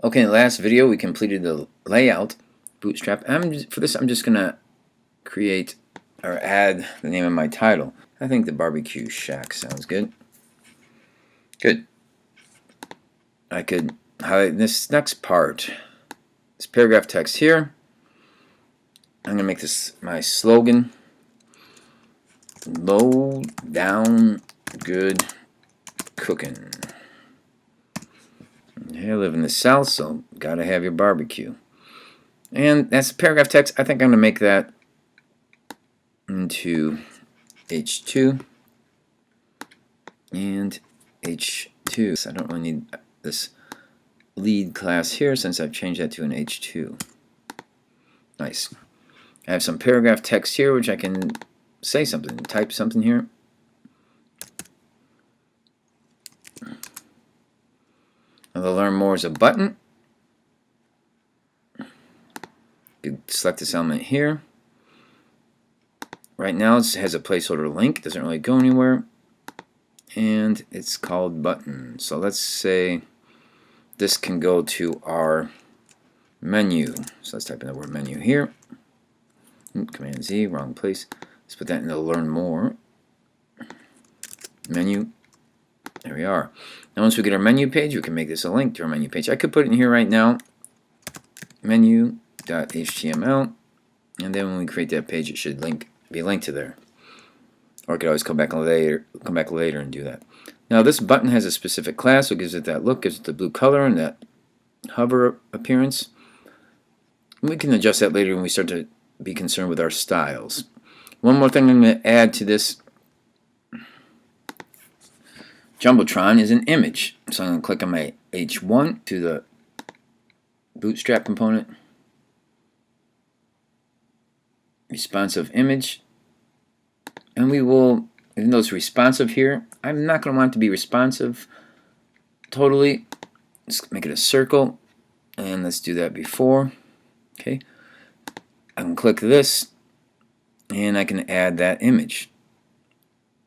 Okay, in the last video we completed the layout bootstrap. For this I'm just gonna create or add the name of my title. I think the barbecue shack sounds good. Good. I could highlight this next part. This paragraph text here. I'm gonna make this my slogan. Low down good cooking. I live in the South, so gotta have your barbecue. And that's the paragraph text. I think I'm gonna make that into H2 and H2. So I don't really need this lead class here since I've changed that to an H2. Nice. I have some paragraph text here which I can say something, type something here. Now the learn more is a button. You select this element here. Right now it has a placeholder link, doesn't really go anywhere, and it's called button. So let's say this can go to our menu. So let's type in the word menu here. Command Z, wrong place. Let's put that in the learn more menu. There we are. Now once we get our menu page, we can make this a link to our menu page. I could put it in here right now, menu.html, and then when we create that page it should be linked to there. Or I could always come back later and do that. Now this button has a specific class, so it gives it that look, gives it the blue color and that hover appearance. And we can adjust that later when we start to be concerned with our styles. One more thing I'm going to add to this Jumbotron is an image. So I'm going to click on my H1 to the bootstrap component. Responsive image. And we will, even though it's responsive here, I'm not going to want it to be responsive totally. Let's make it a circle. And let's do that before. Okay. I can click this and I can add that image.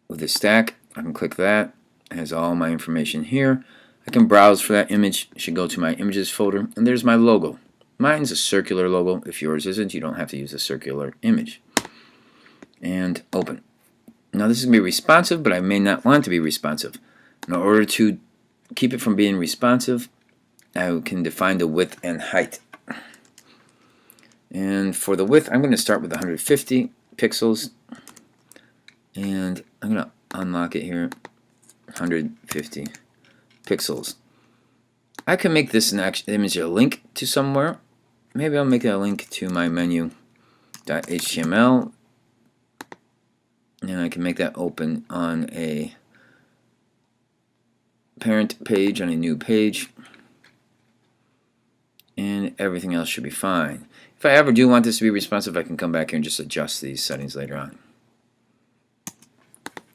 With the stack, I can click that. It has all my information here. I can browse for that image. It should go to my images folder, and there's my logo. Mine's a circular logo. If yours isn't, you don't have to use a circular image. And open. Now this is going to be responsive, but I may not want it to be responsive. In order to keep it from being responsive, I can define the width and height. And for the width, I'm going to start with 150 pixels, and I'm going to unlock it here, 150 pixels. I can make this an image a link to somewhere. Maybe I'll make it a link to my menu.html, and I can make that open on a parent page, on a new page, and everything else should be fine. If I ever do want this to be responsive, I can come back here and just adjust these settings later on.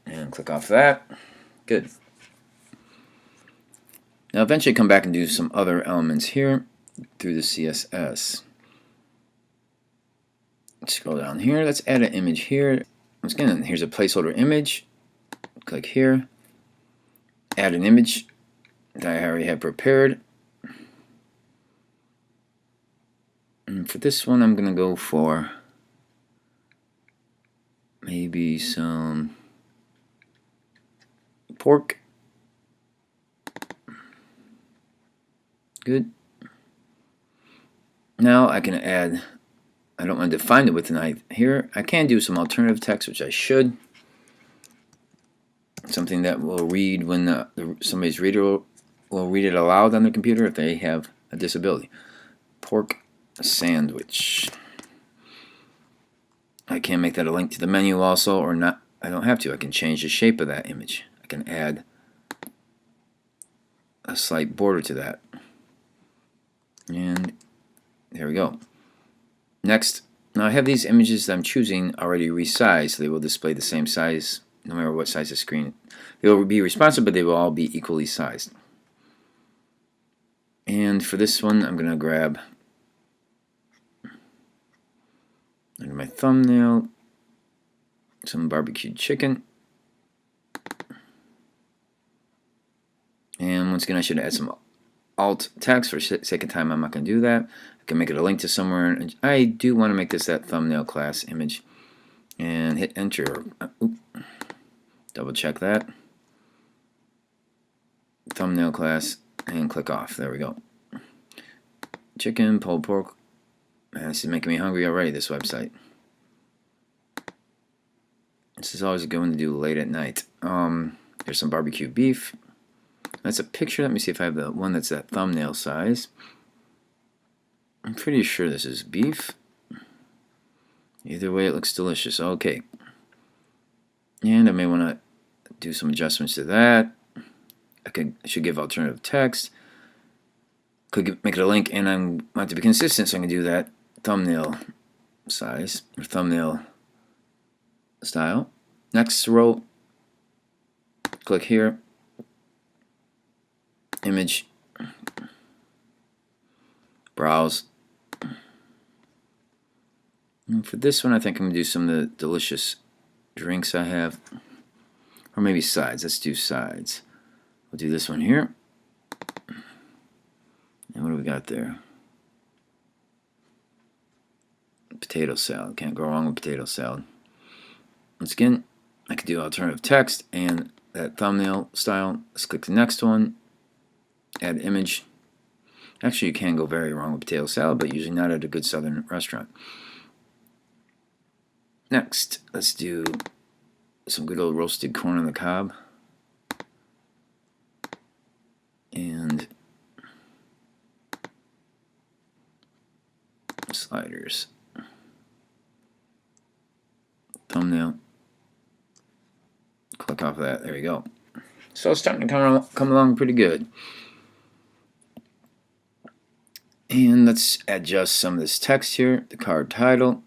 And click off that. Good. Now eventually come back and do some other elements here through the CSS. Scroll down here. Let's add an image here. Once again, here's a placeholder image. Click here. Add an image that I already have prepared. And for this one, I'm going to go for maybe some pork. Good. Now I can add, I don't want to define the width and height here. I can do some alternative text, which I should. Something that will read when somebody's reader will read it aloud on their computer if they have a disability. Pork sandwich. I can make that a link to the menu also, or not. I don't have to. I can change the shape of that image. I can add a slight border to that. And there we go. Next, now I have these images that I'm choosing already resized, so they will display the same size no matter what size of screen. They will be responsive, but they will all be equally sized. And for this one, I'm going to grab under my thumbnail some barbecued chicken. And once again, I should add some alt text. For sake of time, I'm not going to do that. I can make it a link to somewhere. And I do want to make this that thumbnail class image. And hit enter. Double check that. Thumbnail class. And click off. There we go. Chicken, pulled pork. Man, this is making me hungry already, this website. This is always a good one to do late at night. There's some barbecue beef. That's a picture. Let me see if I have the one that's that thumbnail size. I'm pretty sure this is beef. Either way, it looks delicious. Okay. And I may want to do some adjustments to that. I should give alternative text. Could make it a link, and I want to be consistent, so I can do that thumbnail size or thumbnail style. Next row, click here, image, browse. And for this one, I think I'm going to do some of the delicious drinks I have, or maybe sides. Let's do sides. We'll do this one here. And what do we got there? Potato salad. Can't go wrong with potato salad. Once again, I could do alternative text and that thumbnail style. Let's click the next one. Add image. Actually, you can go very wrong with potato salad, but usually not at a good southern restaurant. Next, let's do some good old roasted corn on the cob. And sliders. Thumbnail. Click off of that. There you go. So it's starting to come along pretty good. And let's adjust some of this text here. The card title.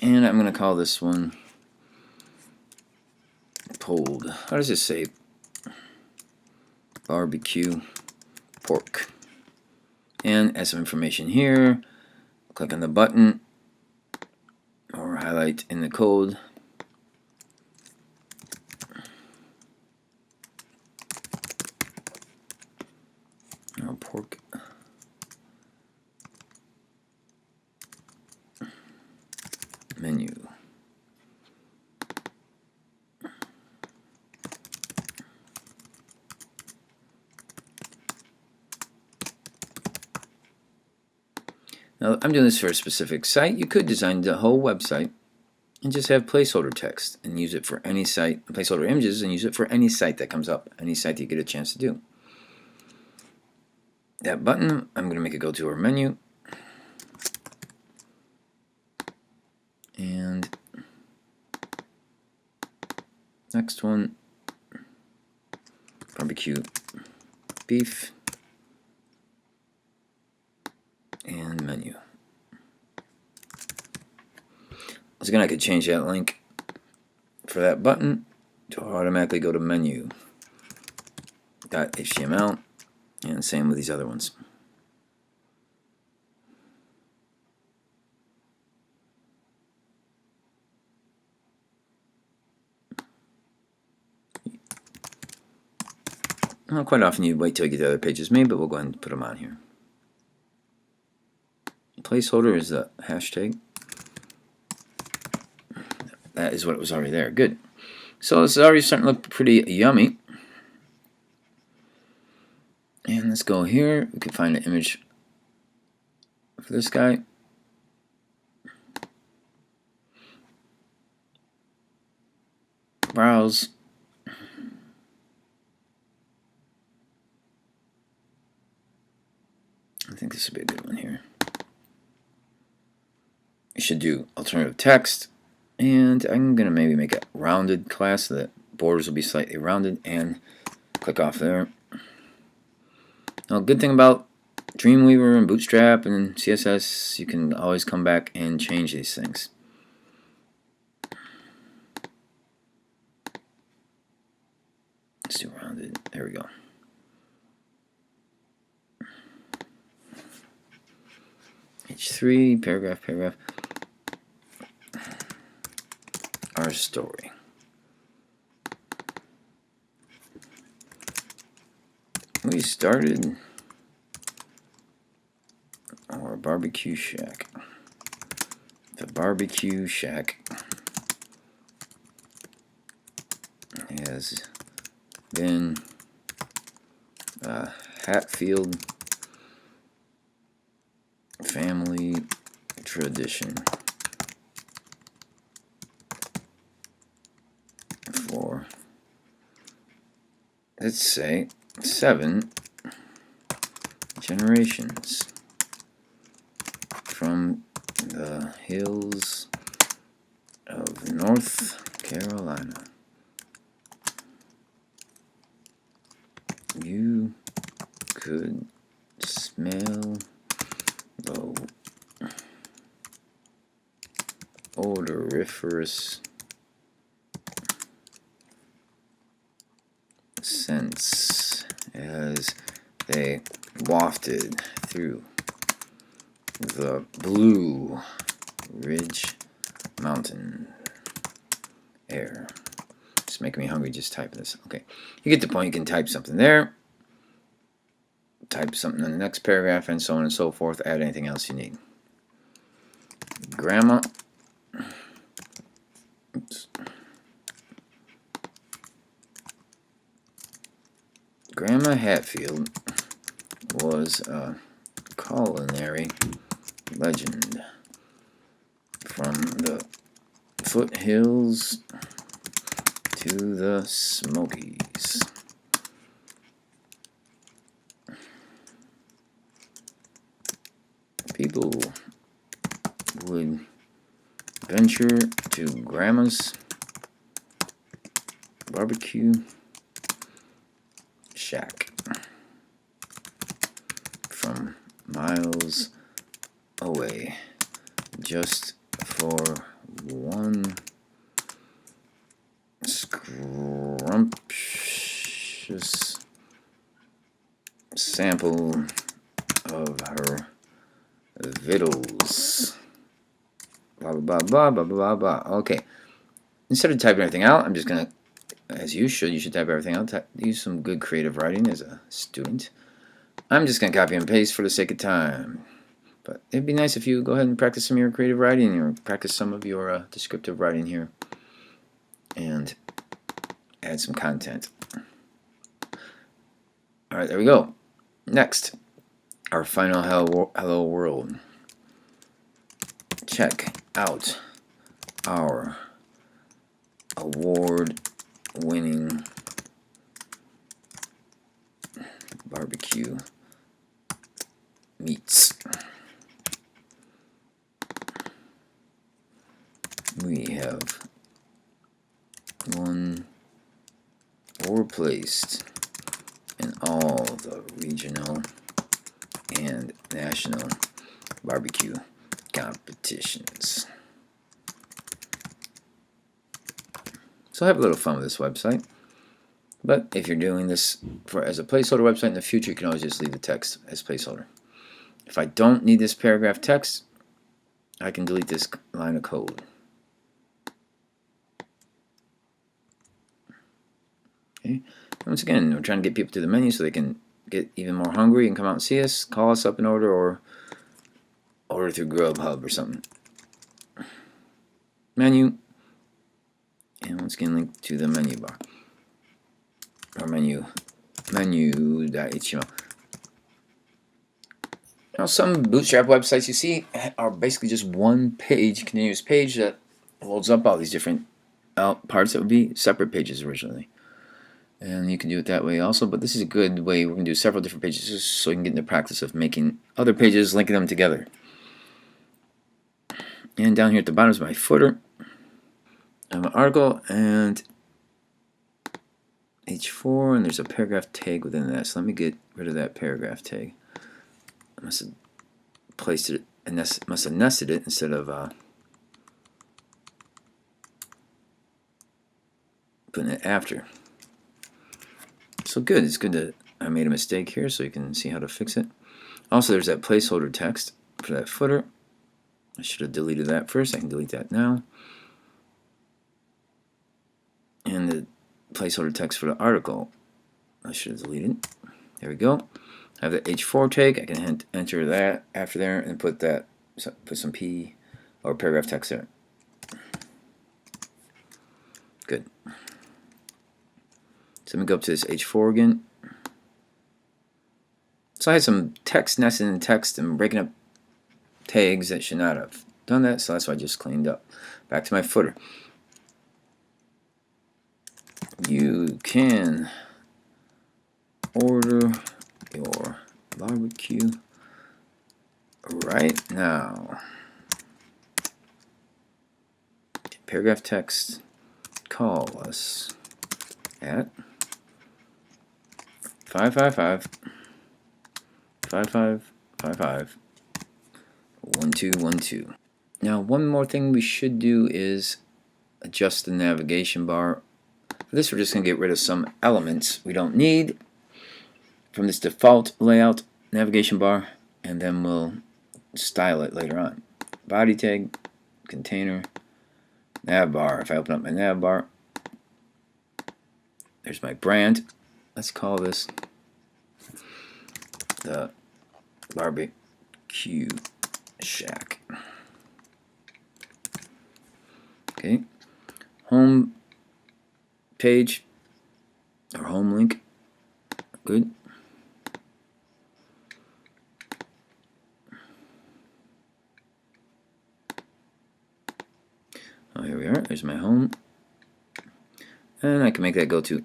And I'm going to call this one pulled. How does it say? Barbecue pork. And add some information here. Click on the button or highlight in the code. Oh, pork. Menu. Now, I'm doing this for a specific site. You could design the whole website and just have placeholder text and use it for any site, placeholder images, and use it for any site that comes up, any site that you get a chance to do. That button, I'm going to make it go to our menu. And next one, barbecue beef. And menu. Once again, I could change that link for that button to automatically go to menu.html, and same with these other ones. Well, quite often you wait till you get the other pages made, but we'll go ahead and put them on here. Placeholder is the hashtag. That is what was already there. Good. So this is already starting to look pretty yummy. And let's go here. We can find an image for this guy. Browse. I think this would be a good one here. You should do alternative text, and I'm going to maybe make a rounded class so that borders will be slightly rounded, and click off there. Now, good thing about Dreamweaver and Bootstrap and CSS, you can always come back and change these things. Let's do rounded. There we go. H3, paragraph. Our story. we started our barbecue shack. The barbecue shack has been a Hatfield family tradition for, let's say, 7 generations, from the hills of North Carolina. You could smell the odoriferous scents as they wafted through the Blue Ridge Mountain air. It's making me hungry just typing this. Okay, you get the point. You can type something there, type something in the next paragraph, and so on and so forth. Add anything else you need. Grandma. Oops. Grandma Hatfield was a culinary legend from the foothills to the Smokies. People would venture to Grandma's barbecue shack from miles away just for one scrumptious sample of her victuals. Blah blah blah blah blah blah. Okay. Instead of typing everything out, I'm just gonna, as you should type everything out. Use some good creative writing as a student. I'm just gonna copy and paste for the sake of time. But it'd be nice if you go ahead and practice some of your creative writing, or practice some of your descriptive writing here, and add some content. All right, there we go. Next, our final hello world. Check out our award-winning barbecue meats. We have won or placed in all the regional and national barbecue competitions. So have a little fun with this website. But if you're doing this as a placeholder website in the future, you can always just leave the text as placeholder. If I don't need this paragraph text, I can delete this line of code. Okay. Once again, we're trying to get people to the menu so they can get even more hungry and come out and see us, call us up and order, or order through Grubhub or something. Menu, and once again, link to the menu bar, or menu.html. Now, some Bootstrap websites you see are basically just one page, continuous page that loads up all these different parts that would be separate pages originally. And you can do it that way also, but this is a good way. We're going to do several different pages just so you can get in the practice of making other pages, linking them together. And down here at the bottom is my footer. I have an article and H4, and there's a paragraph tag within that. So let me get rid of that paragraph tag. I must have placed it, and must have nested it instead of putting it after. So good. It's good that I made a mistake here, so you can see how to fix it. Also, there's that placeholder text for that footer. I should have deleted that first. I can delete that now. And the placeholder text for the article, I should have deleted. There we go. I have the H4 tag. I can enter that after there and put some P or paragraph text there. Good. So let me go up to this H4 again. So I had some text nested in text and breaking up tags that should not have done that, so that's why I just cleaned up. Back to my footer. You can order your barbecue right now. Paragraph text, call us at 555-5555-1212. Now, one more thing we should do is adjust the navigation bar. For this, we're just going to get rid of some elements we don't need from this default layout navigation bar, and then we'll style it later on. Body tag, container, nav bar. If I open up my nav bar, there's my brand. Let's call this the Barbecue Shack. Okay. Home page or home link. Good. Oh, here we are. There's my home. And I can make that go to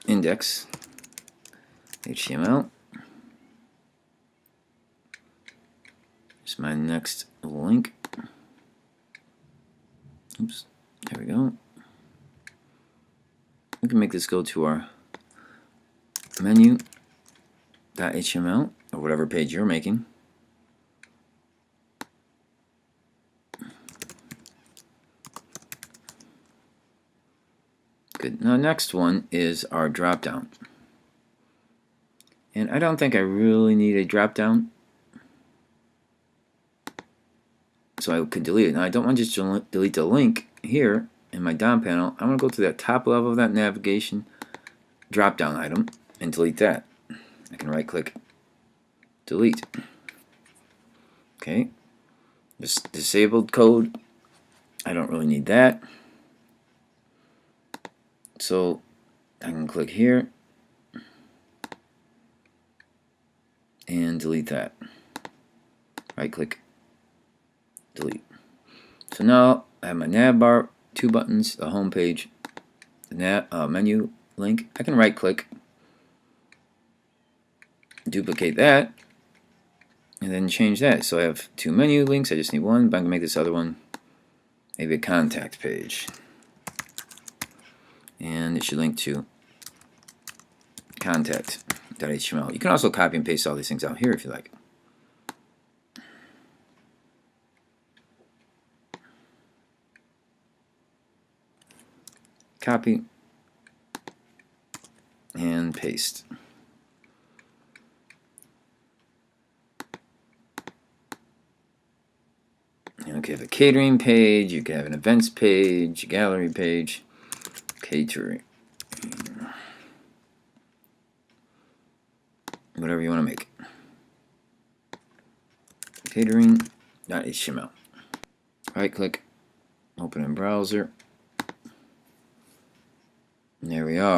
index HTML. Here's my next link. Oops. There we go. We can make this go to our menu.html or whatever page you're making. Good. Now, next one is our drop down. And I don't think I really need a drop down, so I could delete it. Now, I don't want to just delete the link here in my down panel. I want to go to that top level of that navigation drop down item and delete that. I can right click, delete. Okay. This disabled code, I don't really need that. So I can click here and delete that. Right click, delete. So now I have my nav bar, 2 buttons, the home page, the menu link. I can right click, duplicate that, and then change that. So I have 2 menu links. I just need one, but I can make this other one maybe a contact page. And it should link to contact.html. You can also copy and paste all these things out here if you like. Copy and paste. You can have a catering page, you can have an events page, a gallery page, catering, whatever you want to make. Catering.html. Right click, open in browser. And there we are.